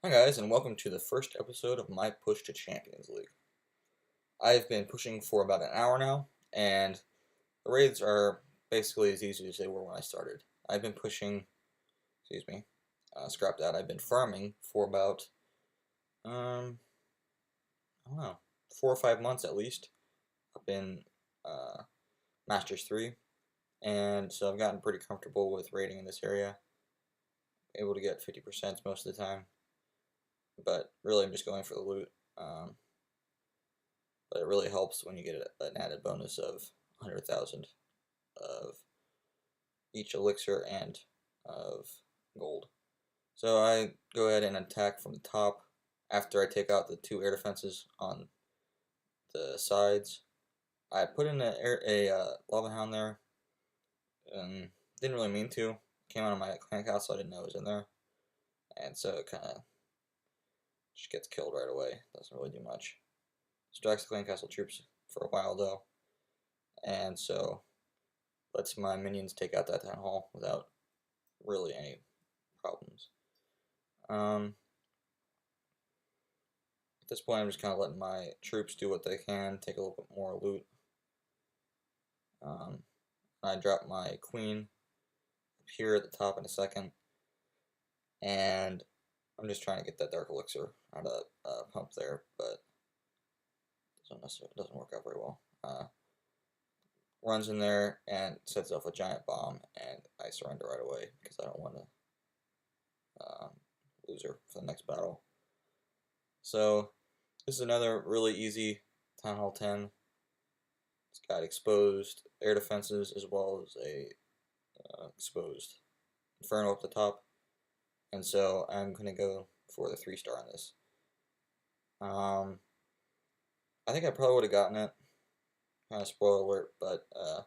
Hi guys, and welcome to the first episode of my push to Champions League. I've been pushing for about an hour now, and the raids are basically as easy as they were when I started. I've been pushing, scrap that, I've been farming for about, I don't know, 4 or 5 months at least. Up in Masters 3, and so I've gotten pretty comfortable with raiding in this area. Able to get 50% most of the time, but really I'm just going for the loot. But it really helps when you get an added bonus of 100,000 of each elixir and of gold. So I go ahead and attack from the top after I take out the 2 air defenses on the sides. I put in a lava hound there, and didn't really mean to. Came out of my clan castle, I didn't know it was in there, and so it kind of just gets killed right away. Doesn't really do much. Distracts the clan castle troops for a while though, and so lets my minions take out that town hall without really any problems. At this point, I'm just kind of letting my troops do what they can, take a little bit more loot. I drop my queen up here at the top in a second, and I'm just trying to get that dark elixir out of that pump there, but it doesn't work out very well. Runs in there and sets off a giant bomb, and I surrender right away because I don't want to lose her for the next battle. So this is another really easy Town Hall 10. It's got exposed air defenses as well as a exposed Inferno up the top, and so I'm going to go for the 3-star on this. I think I probably would have gotten it. Kind of spoiler alert, but I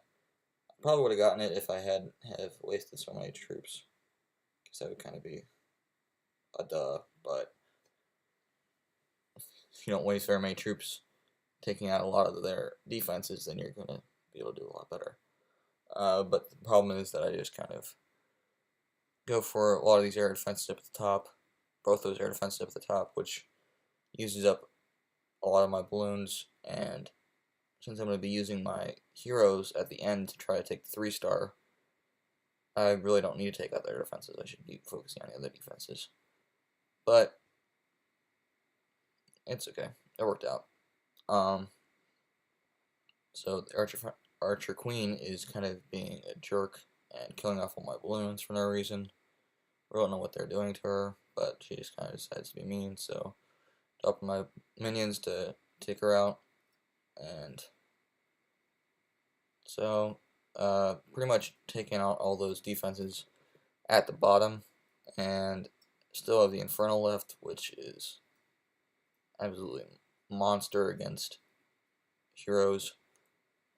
probably would have gotten it if I hadn't have wasted so many troops, because that would kind of be a duh. But if you don't waste very many troops taking out a lot of their defenses, then you're going to be able to do a lot better. But the problem is that I just kind of go for a lot of these air defenses up at the top, both those air defenses up at the top, which uses up a lot of my balloons, and since I'm going to be using my heroes at the end to try to take the 3-star, I really don't need to take out their defenses. I should be focusing on the other defenses. But it's okay. It worked out. So the Archer Queen is kind of being a jerk and killing off all my balloons for no reason. I don't know what they're doing to her, but she just kind of decides to be mean, so dropping my minions to take her out. And so pretty much taking out all those defenses at the bottom, and still have the Inferno left, which is absolutely monster against heroes,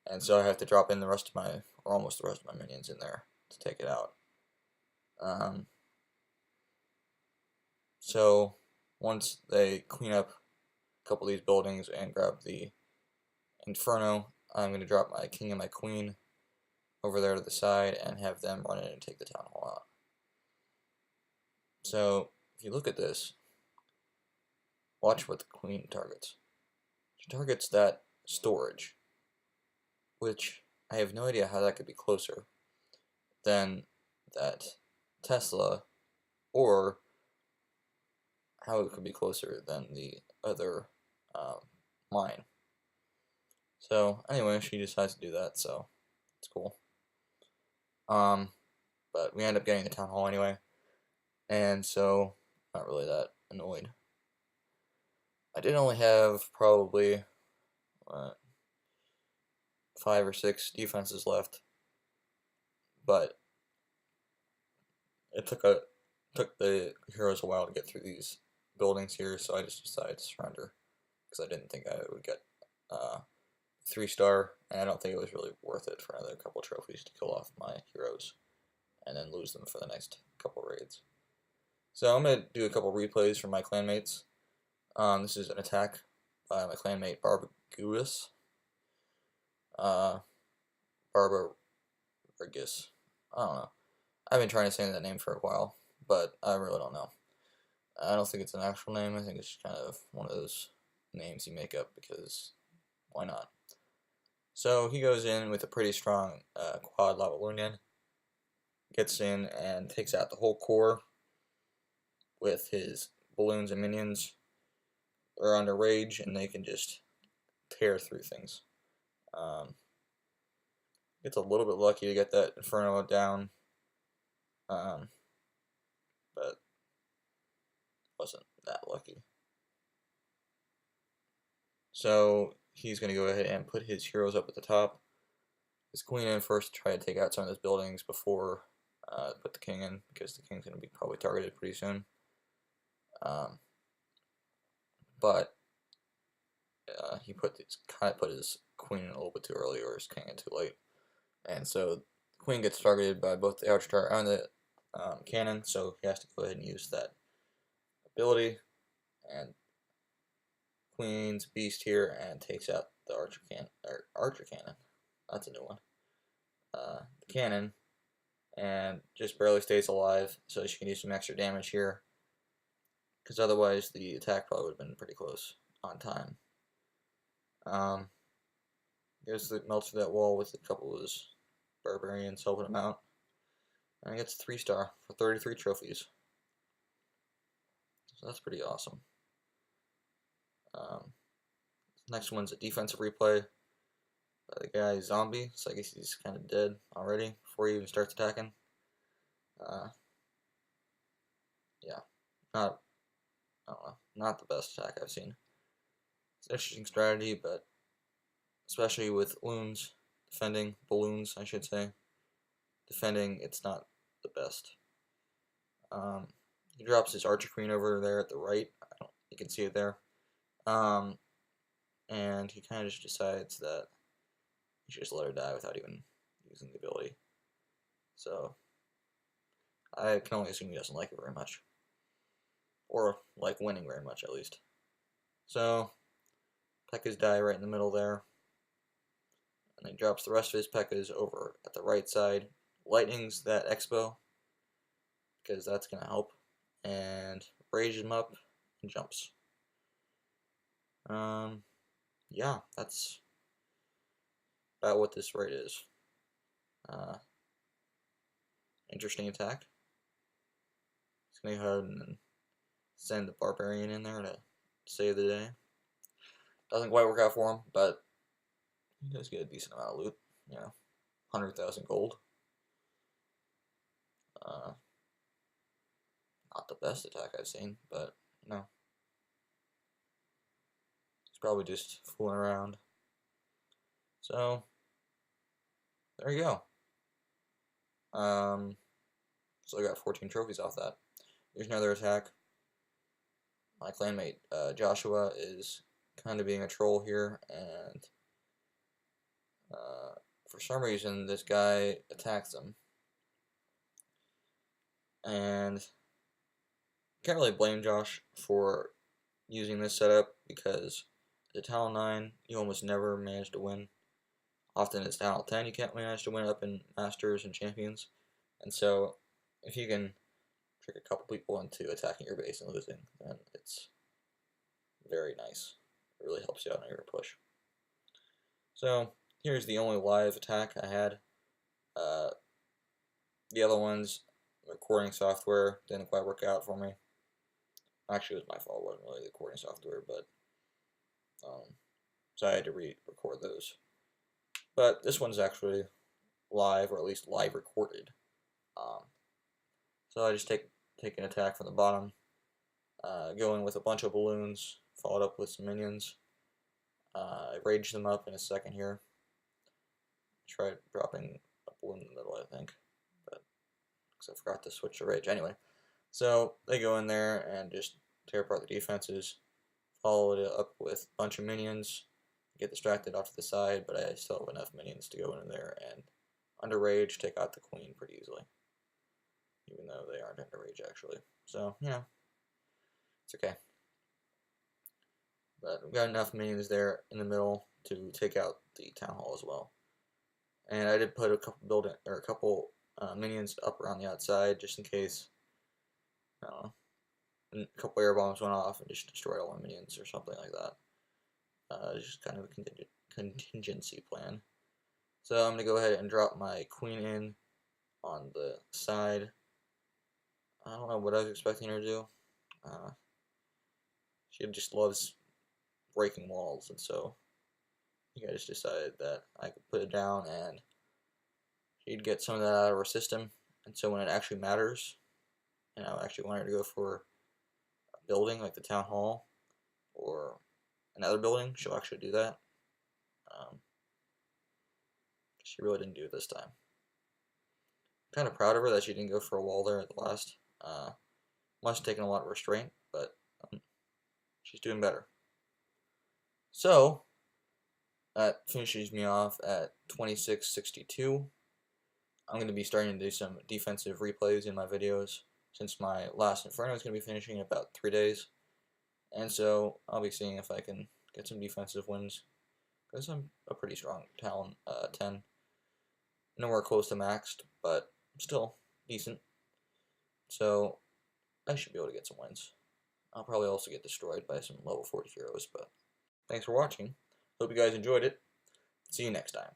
and so I have to drop in the rest of my, or almost the rest of my minions in there to take it out. So once they clean up a couple of these buildings and grab the Inferno, I'm going to drop my king and my queen over there to the side and have them run in and take the town hall out. So if you look at this, watch what the queen targets. She targets that storage, which I have no idea how that could be closer than that Tesla, or how it could be closer than the other mine. So anyway, she decides to do that, so it's cool. But we end up getting the town hall anyway, and so not really that annoyed. I did only have probably 5 or 6 defenses left, but it took the heroes a while to get through these buildings here, so I just decided to surrender because I didn't think I would get 3-star, and I don't think it was really worth it for another couple trophies to kill off my heroes and then lose them for the next couple raids. So I'm going to do a couple replays from my clanmates. This is an attack by my clanmate Barbarian. Barbarian. I don't know. I've been trying to say that name for a while, but I really don't know. I don't think it's an actual name. I think it's kind of one of those names you make up because why not? So he goes in with a pretty strong quad lava Lunian, gets in and takes out the whole core with his balloons and minions. Are under rage and they can just tear through things. Gets a little bit lucky to get that Inferno down, but wasn't that lucky. So he's going to go ahead and put his heroes up at the top. His queen in first to try to take out some of those buildings before put the king in, because the king's going to be probably targeted pretty soon. But he kind of put his queen in a little bit too early, or his king in too late, and so the queen gets targeted by both the archer tower and the cannon. So he has to go ahead and use that ability, and queen's beast here and takes out the archer cannon. That's a new one. The cannon, and just barely stays alive, so she can do some extra damage here, because otherwise the attack probably would have been pretty close on time. Melts through that wall with a couple of his barbarians helping him out, and he gets 3-star for 33 trophies. So that's pretty awesome. Next one's a defensive replay by the guy Zombie, so I guess he's kind of dead already before he even starts attacking. Yeah, I don't know, not the best attack I've seen. It's an interesting strategy, but especially with balloons, I should say, defending, it's not the best. He drops his archer queen over there at the right. You can see it there. And he kind of just decides that he should just let her die without even using the ability. So I can only assume he doesn't like it very much, or like winning very much at least. So P.E.K.K.A.s die right in the middle there, and then drops the rest of his P.E.K.K.A.s over at the right side. Lightnings that Expo, because that's going to help, and rages him up and jumps. Yeah, that's about what this raid is. Interesting attack. Just gonna go ahead and send the Barbarian in there to save the day. Doesn't quite work out for him, but he does get a decent amount of loot. 100,000 gold. Not the best attack I've seen, but he's probably just fooling around. So there you go. So I got 14 trophies off that. Here's another attack. My clanmate Joshua is kind of being a troll here, and for some reason this guy attacks him, and can't really blame Josh for using this setup, because the Talon 9 you almost never manage to win. Often it's Talon 10 you can't manage to win up in Masters and Champions, and so if you can trick a couple people into attacking your base and losing, then it's very nice. It really helps you out on your push. So here's the only live attack I had. The other ones, recording software didn't quite work out for me. Actually, it was my fault. It wasn't really the recording software, but so I had to re-record those. But this one's actually live, or at least live recorded. So I just take an attack from the bottom, go in with a bunch of balloons, followed up with some minions. I rage them up in a second here. Tried dropping a balloon in the middle, I think, but because I forgot to switch to rage. Anyway, so they go in there and just tear apart the defenses, follow it up with a bunch of minions, get distracted off to the side, but I still have enough minions to go in there and under rage take out the queen pretty easily, even though they aren't under rage actually. So it's okay. But we've got enough minions there in the middle to take out the town hall as well. And I did put a couple minions up around the outside just in case. I don't know. and a couple air bombs went off and just destroyed all my minions or something like that. It's just kind of a contingency plan. So I'm gonna go ahead and drop my queen in on the side. I don't know what I was expecting her to do. She just loves breaking walls, and so I just decided that I could put it down and she'd get some of that out of her system. And so when it actually matters, and I actually want her to go for a building like the town hall or another building, she'll actually do that. She really didn't do it this time. I'm kind of proud of her that she didn't go for a wall there at the last. Must have taken a lot of restraint, but she's doing better. So that finishes me off at 2662. I'm going to be starting to do some defensive replays in my videos since my last Inferno is going to be finishing in about 3 days. And so I'll be seeing if I can get some defensive wins, because I'm a pretty strong talent 10. Nowhere close to maxed, but still decent. So I should be able to get some wins. I'll probably also get destroyed by some level 40 heroes, but thanks for watching. Hope you guys enjoyed it. See you next time.